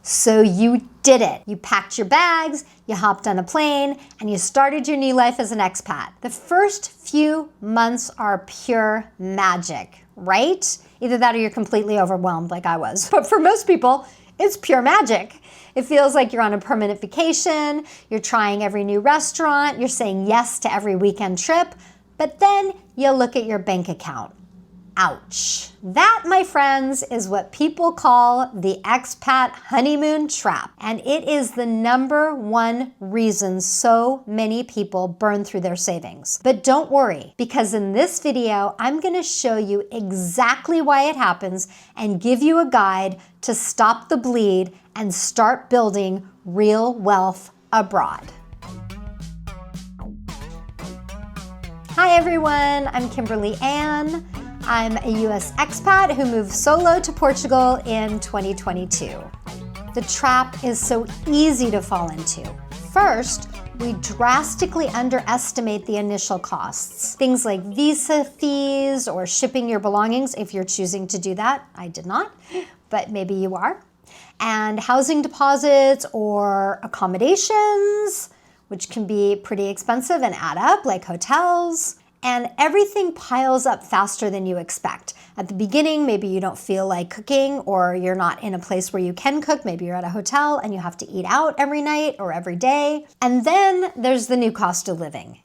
So you did it. You packed your bags, you hopped on a plane, and you started your new life as an expat. The first few months are pure magic, right? Either that or you're completely overwhelmed like I was. But for most people, it's pure magic. It feels like you're on a permanent vacation, you're trying every new restaurant, you're saying yes to every weekend trip, but then you look at your bank account. Ouch. That, my friends, is what people call the expat honeymoon trap. And it is the #1 reason so many people burn through their savings. But don't worry, because in this video, I'm going to show you exactly why it happens and give you a guide to stop the bleed and start building real wealth abroad. Hi everyone, I'm Kimberly Ann. I'm a US expat who moved solo to Portugal in 2022. The trap is so easy to fall into. First, we drastically underestimate the initial costs. Things like visa fees or shipping your belongings, if you're choosing to do that. I did not, but maybe you are. And housing deposits or accommodations, which can be pretty expensive and add up, like hotels. And everything piles up faster than you expect. At the beginning, maybe you don't feel like cooking, or you're not in a place where you can cook. Maybe you're at a hotel and you have to eat out every night or every day. And then there's the new cost of living.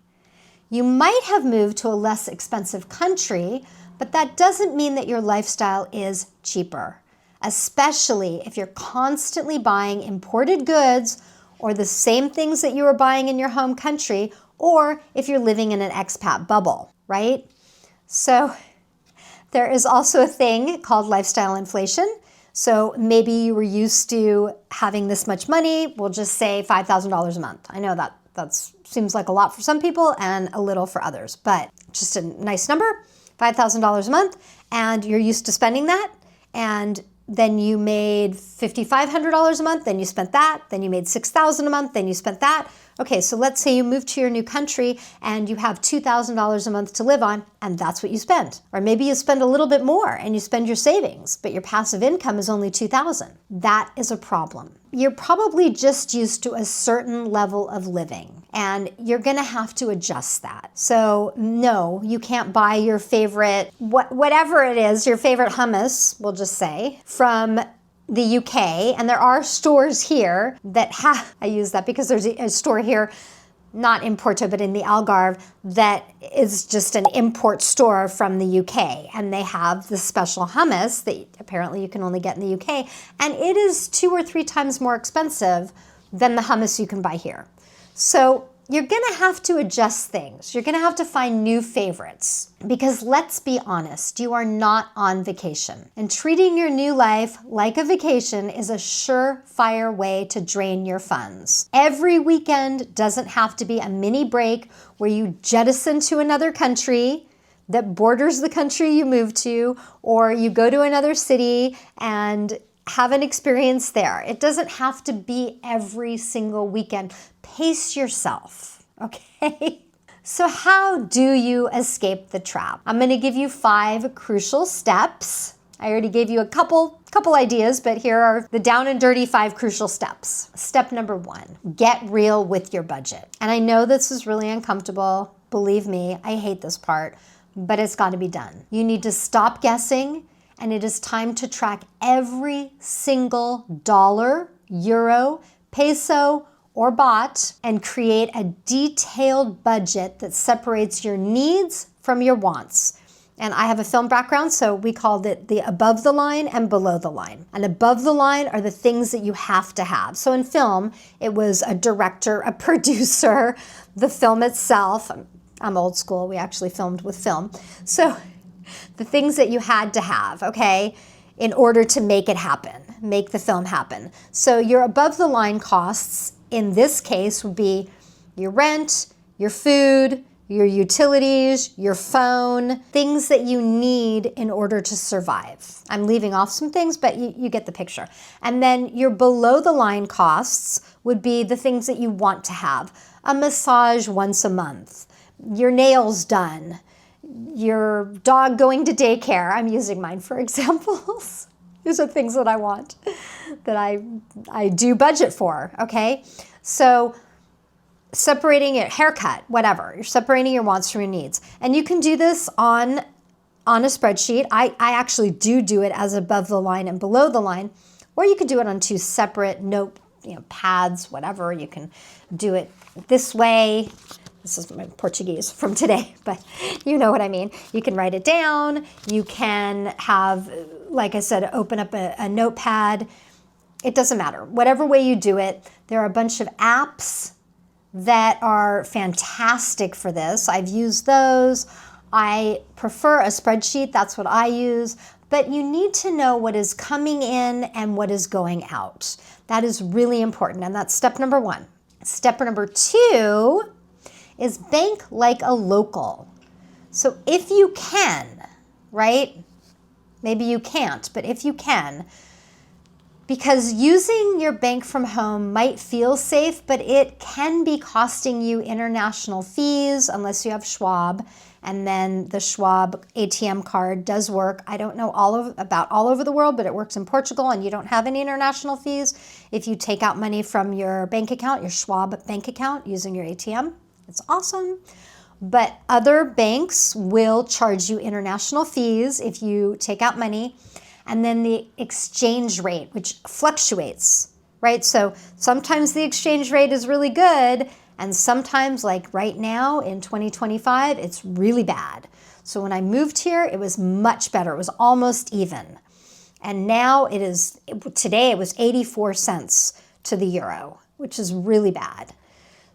You might have moved to a less expensive country, but that doesn't mean that your lifestyle is cheaper, especially if you're constantly buying imported goods or the same things that you were buying in your home country, or if you're living in an expat bubble, right? So there is also a thing called lifestyle inflation. So maybe you were used to having this much money, we'll just say $5,000 a month. I know that seems like a lot for some people and a little for others, but just a nice number, $5,000 a month, and you're used to spending that, and then you made $5,500 a month, then you spent that, then you made $6,000 a month, then you spent that. Okay, so let's say you move to your new country and you have $2,000 a month to live on, and that's what you spend. Or maybe you spend a little bit more and you spend your savings, but your passive income is only $2,000. That is a problem. You're probably just used to a certain level of living, and you're gonna have to adjust that. So no, you can't buy your favorite, whatever it is, your favorite hummus, we'll just say, from the UK, and there are stores here that have, I use that because there's a store here, not in Porto, but in the Algarve, that is just an import store from the UK, and they have the special hummus that apparently you can only get in the UK, and it is 2 or 3 times more expensive than the hummus you can buy here. So you're gonna have to adjust things. You're gonna have to find new favorites, because let's be honest, you are not on vacation. And treating your new life like a vacation is a surefire way to drain your funds. Every weekend doesn't have to be a mini break where you jettison to another country that borders the country you moved to, or you go to another city and have an experience there. It doesn't have to be every single weekend. Pace yourself, okay? So how do you escape the trap? I'm gonna give you 5 crucial steps. I already gave you a couple ideas, but here are the down and dirty 5 crucial steps. Step number 1, get real with your budget. And I know this is really uncomfortable. Believe me, I hate this part, but it's gotta be done. You need to stop guessing, and it is time to track every single dollar, euro, peso, or baht, and create a detailed budget that separates your needs from your wants. And I have a film background, so we called it the above the line and below the line. And above the line are the things that you have to have. So in film, it was a director, a producer, the film itself. I'm old school, we actually filmed with film. So the things that you had to have, okay, in order to make it happen, make the film happen. So your above the line costs in this case would be your rent, your food, your utilities, your phone, things that you need in order to survive. I'm leaving off some things, but you get the picture. And then your below the line costs would be the things that you want to have. A massage once a month, your nails done, your dog going to daycare. I'm using mine for examples. These are things that I want, that I do budget for, okay? So separating your haircut, whatever. You're separating your wants from your needs. And you can do this on a spreadsheet. I actually do it as above the line and below the line, or you could do it on two separate note, pads, whatever. You can do it this way. This is my Portuguese from today, but you know what I mean. You can write it down. You can have, like I said, open up a notepad. It doesn't matter. Whatever way you do it, there are a bunch of apps that are fantastic for this. I've used those. I prefer a spreadsheet. That's what I use. But you need to know what is coming in and what is going out. That is really important, and that's step number one. Step number two is bank like a local. So if you can, right? Maybe you can't, but if you can, because using your bank from home might feel safe, but it can be costing you international fees unless you have Schwab. And then the Schwab ATM card does work. I don't know about all over the world, but it works in Portugal, and you don't have any international fees if you take out money from your bank account, your Schwab bank account, using your ATM. It's awesome. But other banks will charge you international fees if you take out money. And then the exchange rate, which fluctuates, right? So sometimes the exchange rate is really good, and sometimes, like right now in 2025, it's really bad. So when I moved here, it was much better. It was almost even. And now today it was 84 cents to the euro, which is really bad.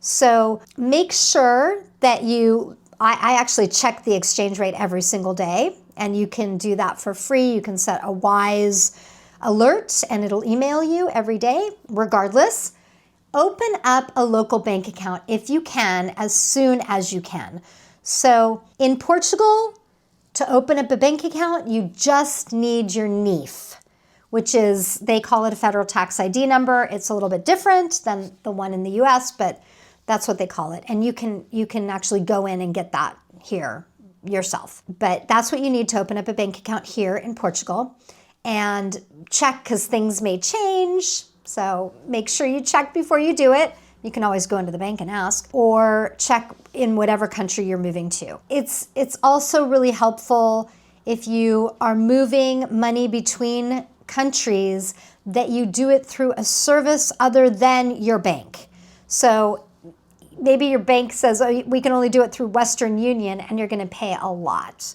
So make sure that I actually check the exchange rate every single day, and you can do that for free. You can set a WISE alert, and it'll email you every day, regardless. Open up a local bank account if you can, as soon as you can. So in Portugal, to open up a bank account, you just need your NIF, which is, they call it a federal tax ID number. It's a little bit different than the one in the US, but that's what they call it. And you can actually go in and get that here yourself. But that's what you need to open up a bank account here in Portugal. And check, because things may change. So make sure you check before you do it. You can always go into the bank and ask, or check in whatever country you're moving to. It's also really helpful if you are moving money between countries that you do it through a service other than your bank. So maybe your bank says, oh, we can only do it through Western Union, and you're going to pay a lot.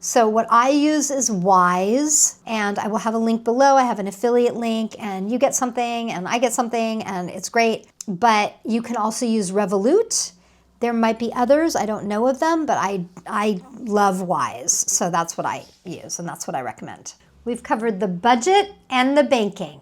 So what I use is WISE, and I will have a link below. I have an affiliate link, and you get something and I get something, and it's great. But you can also use Revolut. There might be others. I don't know of them, but I love WISE. So that's what I use, and that's what I recommend. We've covered the budget and the banking.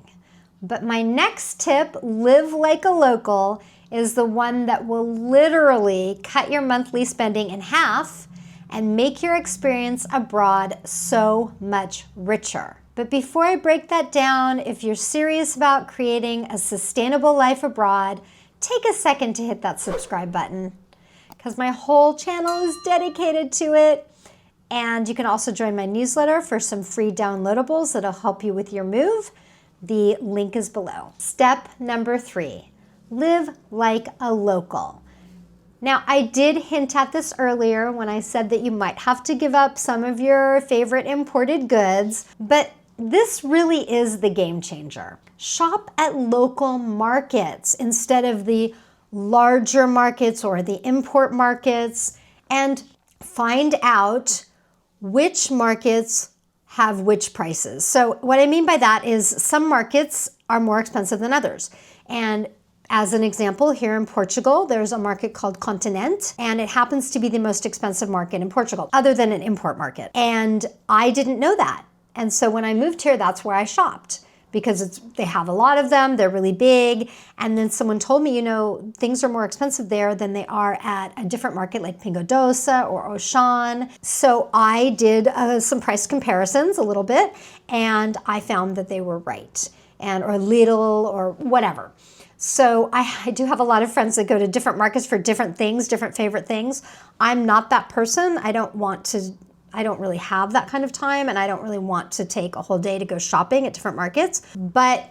But my next tip, live like a local, is the one that will literally cut your monthly spending in half and make your experience abroad so much richer. But before I break that down, if you're serious about creating a sustainable life abroad, take a second to hit that subscribe button, because my whole channel is dedicated to it. And you can also join my newsletter for some free downloadables that'll help you with your move. The link is below. Step number 3, live like a local. Now, I did hint at this earlier when I said that you might have to give up some of your favorite imported goods, but this really is the game changer. Shop at local markets instead of the larger markets or the import markets, and find out which markets have which prices. So what I mean by that is some markets are more expensive than others. And as an example, here in Portugal, there's a market called Continente, and it happens to be the most expensive market in Portugal, other than an import market. And I didn't know that. And so when I moved here, that's where I shopped, because they have a lot of them, they're really big. And then someone told me, things are more expensive there than they are at a different market like Pingo Doce or Auchan. So I did some price comparisons a little bit, and I found that they were right, or Lidl or whatever. So I do have a lot of friends that go to different markets for different things, different favorite things. I'm not that person. I don't want to I don't really have that kind of time, and I don't really want to take a whole day to go shopping at different markets. But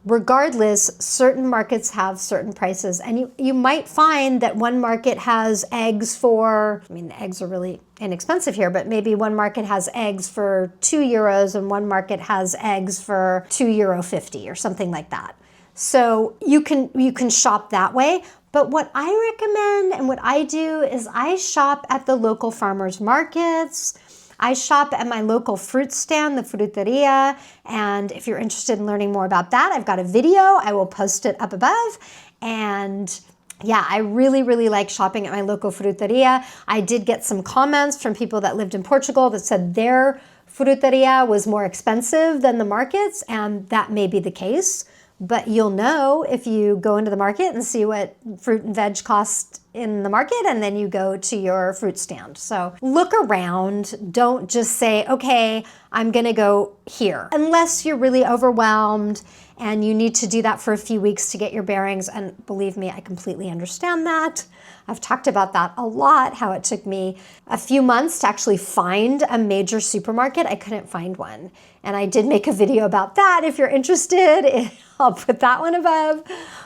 regardless, certain markets have certain prices, and you might find that one market has eggs for, I mean, the eggs are really inexpensive here, but maybe one market has eggs for €2 and one market has eggs for €2.50 or something like that. So you can shop that way. But what I recommend and what I do is I shop at the local farmers markets. I shop at my local fruit stand, the fruteria, and if you're interested in learning more about that, I've got a video. I will post it up above. And yeah, I really, really like shopping at my local fruteria. I did get some comments from people that lived in Portugal that said their fruteria was more expensive than the markets, and that may be the case. But you'll know if you go into the market and see what fruit and veg cost in the market, and then you go to your fruit stand. So look around. Don't just say, okay, I'm gonna go here. Unless you're really overwhelmed and you need to do that for a few weeks to get your bearings. And believe me, I completely understand that. I've talked about that a lot, how it took me a few months to actually find a major supermarket. I couldn't find one. And I did make a video about that if you're interested. I'll put that one above.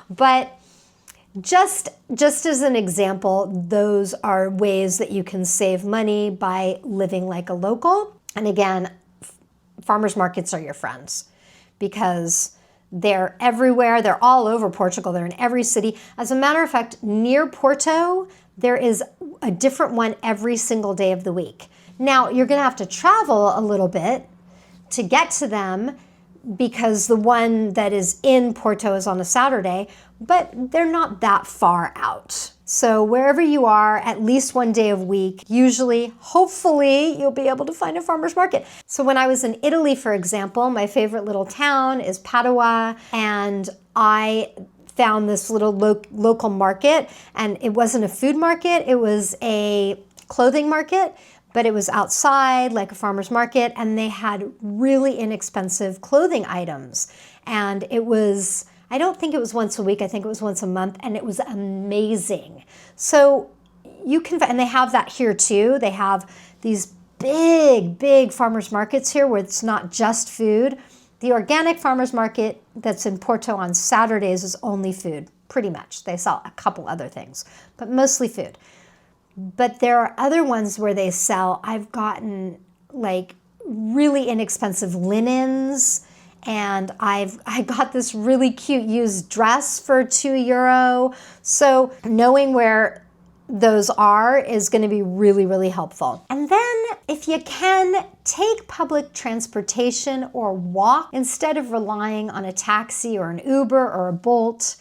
But just as an example, those are ways that you can save money by living like a local. And again, farmers markets are your friends because they're everywhere. They're all over Portugal. They're in every city. As a matter of fact, near Porto, there is a different one every single day of the week. Now, you're going to have to travel a little bit to get to them because the one that is in Porto is on a Saturday, but they're not that far out. So wherever you are, at least one day a week, usually, hopefully, you'll be able to find a farmer's market. So when I was in Italy, for example, my favorite little town is Padua, and I found this little local market, and it wasn't a food market, it was a clothing market, but it was outside like a farmer's market, and they had really inexpensive clothing items. And it was, I don't think it was once a week, I think it was once a month, and it was amazing. So you can, and they have that here too. They have these big farmers markets here where it's not just food. The organic farmers market that's in Porto on Saturdays is only food, pretty much. They sell a couple other things, but mostly food. But there are other ones where they sell, I've gotten like really inexpensive linens, and I got this really cute used dress for €2. So knowing where those are is going to be really, really helpful. And then if you can, take public transportation or walk instead of relying on a taxi or an Uber or a Bolt,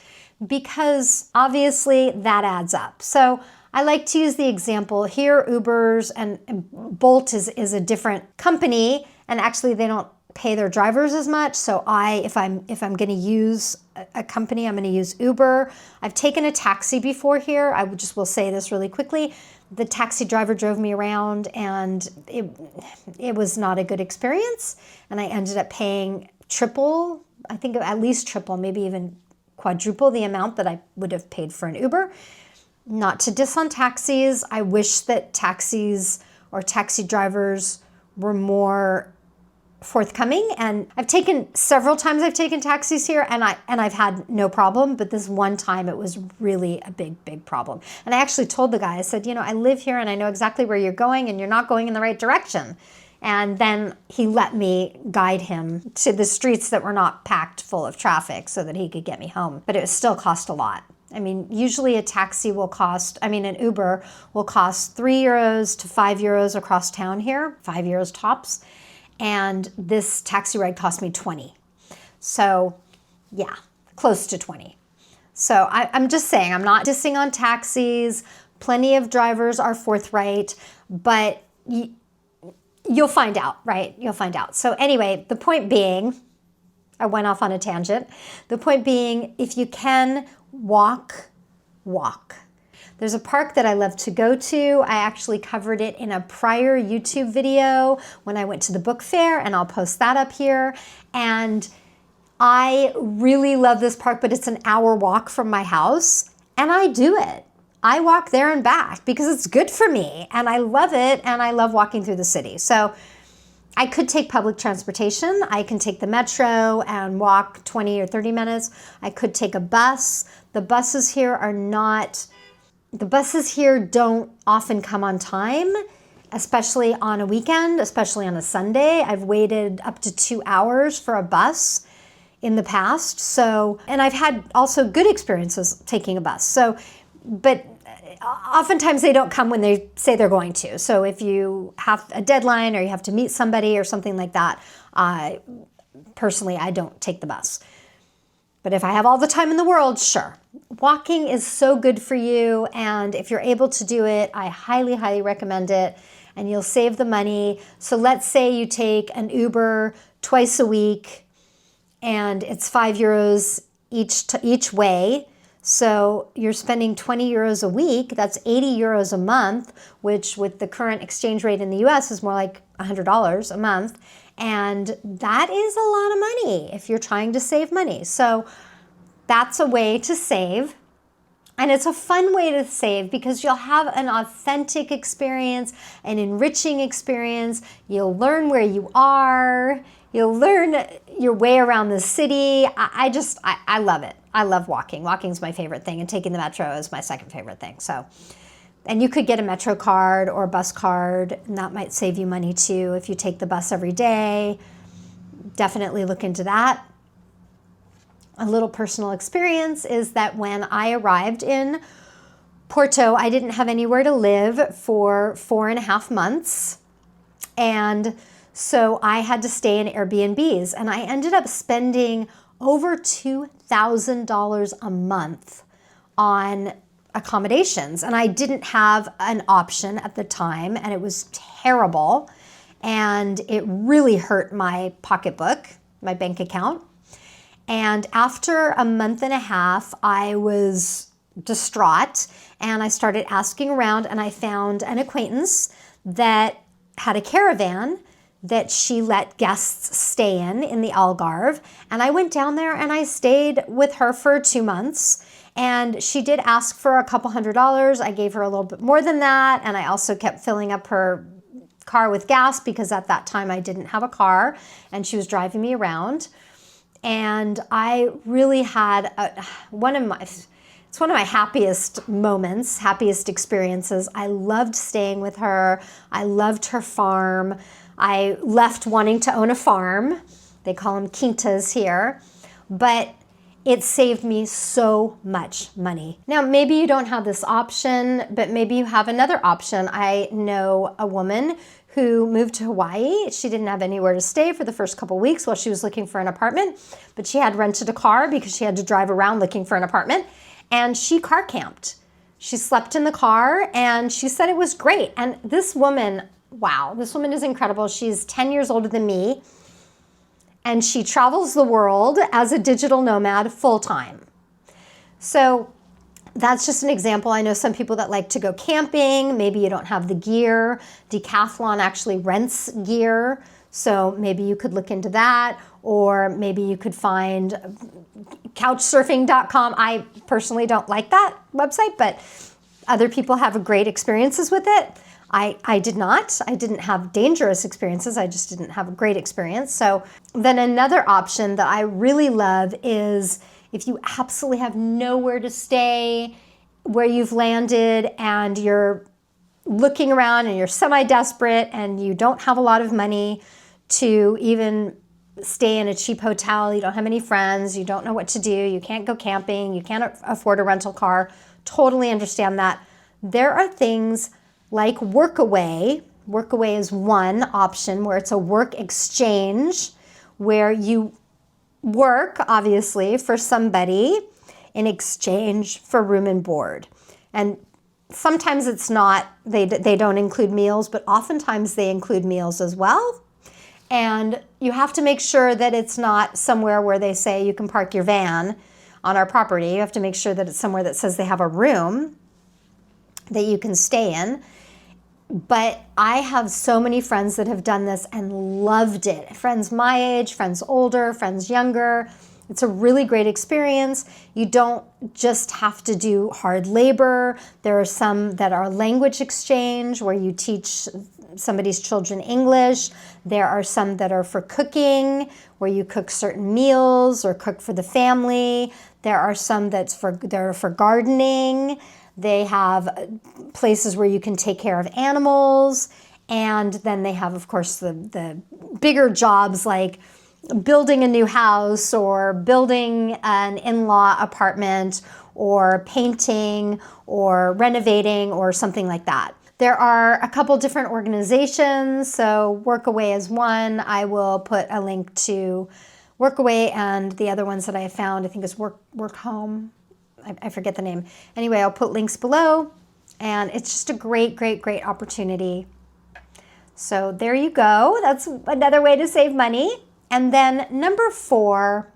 because obviously that adds up. So I like to use the example here, Ubers and Bolt is a different company, and actually they don't pay their drivers as much. So if I'm going to use a company, I'm going to use Uber. I've taken a taxi before here. I will say this really quickly. The taxi driver drove me around, and it was not a good experience. And I ended up paying triple, I think at least triple, maybe even quadruple the amount that I would have paid for an Uber. Not to diss on taxis. I wish that taxis or taxi drivers were more forthcoming. And several times I've taken taxis here, and I've had no problem, but this one time it was really a big problem. And I actually told the guy, I said, I live here and I know exactly where you're going, and you're not going in the right direction. And then he let me guide him to the streets that were not packed full of traffic so that he could get me home. But it still cost a lot. I mean, usually an Uber will cost €3 to €5 across town here, €5 tops. And this taxi ride cost me 20. So yeah, close to 20. So I'm just saying, I'm not dissing on taxis. Plenty of drivers are forthright, but you'll find out, right? You'll find out. So anyway, the point being, I went off on a tangent. The point being, if you can walk. There's a park that I love to go to. I actually covered it in a prior YouTube video when I went to the book fair, and I'll post that up here. And I really love this park, but it's an hour walk from my house, and I do it. I walk there and back because it's good for me and I love it and I love walking through the city. So I could take public transportation. I can take the metro and walk 20 or 30 minutes. I could take a bus. The buses here don't often come on time, especially on a weekend, especially on a Sunday. I've waited up to 2 hours for a bus in the past. So, and I've had also good experiences taking a bus. So, but oftentimes they don't come when they say they're going to. So if you have a deadline or you have to meet somebody or something like that, personally, I don't take the bus. But if I have all the time in the world, sure. Walking is so good for you. And if you're able to do it, I highly, highly recommend it. And you'll save the money. So let's say you take an Uber twice a week and it's €5 each way. So you're spending 20 euros a week. That's 80 euros a month, which with the current exchange rate in the US is more like $100 a month. And that is a lot of money if you're trying to save money. So that's a way to save. And it's a fun way to save because you'll have an authentic experience, an enriching experience. You'll learn where you are. You'll learn your way around the city. I love it. I love walking. Walking's my favorite thing, and taking the metro is my second favorite thing. So, and you could get a metro card or a bus card, and that might save you money too if you take the bus every day. Definitely look into that. A little personal experience is that when I arrived in Porto, I didn't have anywhere to live for 4.5 months. And so I had to stay in Airbnbs, and I ended up spending over $2,000 a month on accommodations. And I didn't have an option at the time, and it was terrible. And it really hurt my pocketbook, my bank account. And after a month and a half, I was distraught, and I started asking around, and I found an acquaintance that had a caravan that she let guests stay in the Algarve. And I went down there and I stayed with her for 2 months. And she did ask for a couple $100. I gave her a little bit more than that. And I also kept filling up her car with gas because at that time I didn't have a car and she was driving me around. And I really had one of my happiest moments, happiest experiences. I loved staying with her. I loved her farm. I left wanting to own a farm. They call them quintas here. But it saved me so much money. Now, maybe you don't have this option, but maybe you have another option. I know a woman who moved to Hawaii. She didn't have anywhere to stay for the first couple weeks while she was looking for an apartment, but she had rented a car because she had to drive around looking for an apartment, and she car camped. She slept in the car, and she said it was great. And this woman, wow, this woman is incredible. She's 10 years older than me, and she travels the world as a digital nomad full-time. So that's just an example. I know some people that like to go camping. Maybe you don't have the gear. Decathlon actually rents gear, so maybe you could look into that, or maybe you could find couchsurfing.com. I personally don't like that website, but other people have great experiences with it. I did not. I didn't have dangerous experiences. I just didn't have a great experience. So then another option that I really love is if you absolutely have nowhere to stay, where you've landed and you're looking around and you're semi-desperate and you don't have a lot of money to even stay in a cheap hotel, you don't have any friends, you don't know what to do, you can't go camping, you can't afford a rental car, totally understand that. There are things like Workaway. Workaway is one option where it's a work exchange where you work, obviously, for somebody in exchange for room and board. And sometimes it's not, they don't include meals, but oftentimes they include meals as well. And you have to make sure that it's not somewhere where they say you can park your van on our property. You have to make sure that it's somewhere that says they have a room that you can stay in. But I have so many friends that have done this and loved it. Friends my age, friends older, friends younger. It's a really great experience. You don't just have to do hard labor. There are some that are language exchange where you teach somebody's children English. There are some that are for cooking, where you cook certain meals or cook for the family. There are some that are for gardening. They have places where you can take care of animals. And then they have, of course, the bigger jobs like building a new house or building an in-law apartment or painting or renovating or something like that. There are a couple different organizations, so Workaway is one. I will put a link to Workaway, and the other ones that I have found, I think is Work Home. I forget the name. Anyway, I'll put links below, and it's just a great, great, great opportunity. So there you go. That's another way to save money. And then number 4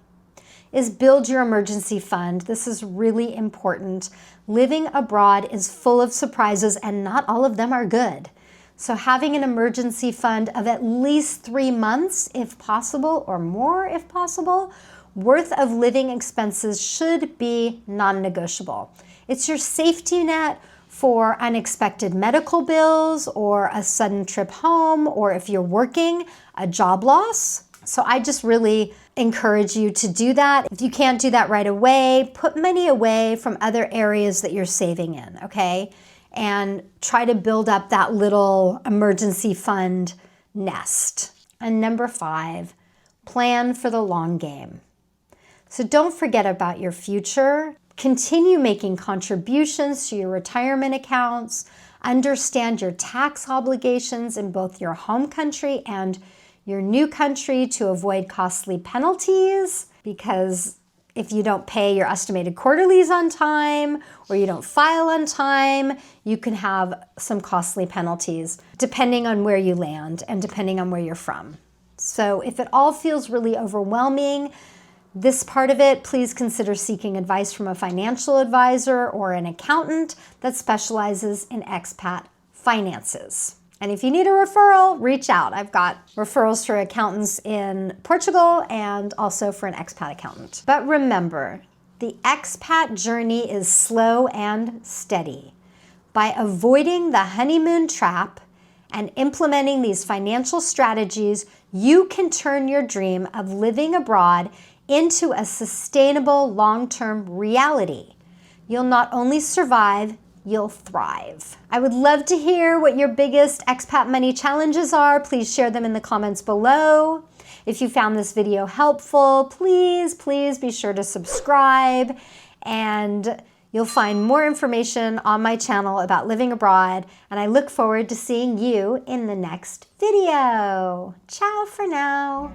is build your emergency fund. This is really important. Living abroad is full of surprises and not all of them are good. So having an emergency fund of at least 3 months, if possible, or more if possible, worth of living expenses should be non-negotiable. It's your safety net for unexpected medical bills or a sudden trip home, or if you're working, a job loss. So I just really encourage you to do that. If you can't do that right away, put money away from other areas that you're saving in, okay? And try to build up that little emergency fund nest. And number 5, plan for the long game. So don't forget about your future. Continue making contributions to your retirement accounts. Understand your tax obligations in both your home country and your new country to avoid costly penalties, because if you don't pay your estimated quarterlies on time or you don't file on time, you can have some costly penalties depending on where you land and depending on where you're from. So if it all feels really overwhelming, this part of it, please consider seeking advice from a financial advisor or an accountant that specializes in expat finances. And if you need a referral, reach out. I've got referrals for accountants in Portugal and also for an expat accountant. But remember, the expat journey is slow and steady. By avoiding the honeymoon trap and implementing these financial strategies, you can turn your dream of living abroad into a sustainable long-term reality. You'll not only survive, you'll thrive. I would love to hear what your biggest expat money challenges are. Please share them in the comments below. If you found this video helpful, please be sure to subscribe, and you'll find more information on my channel about living abroad, and I look forward to seeing you in the next video. Ciao for now.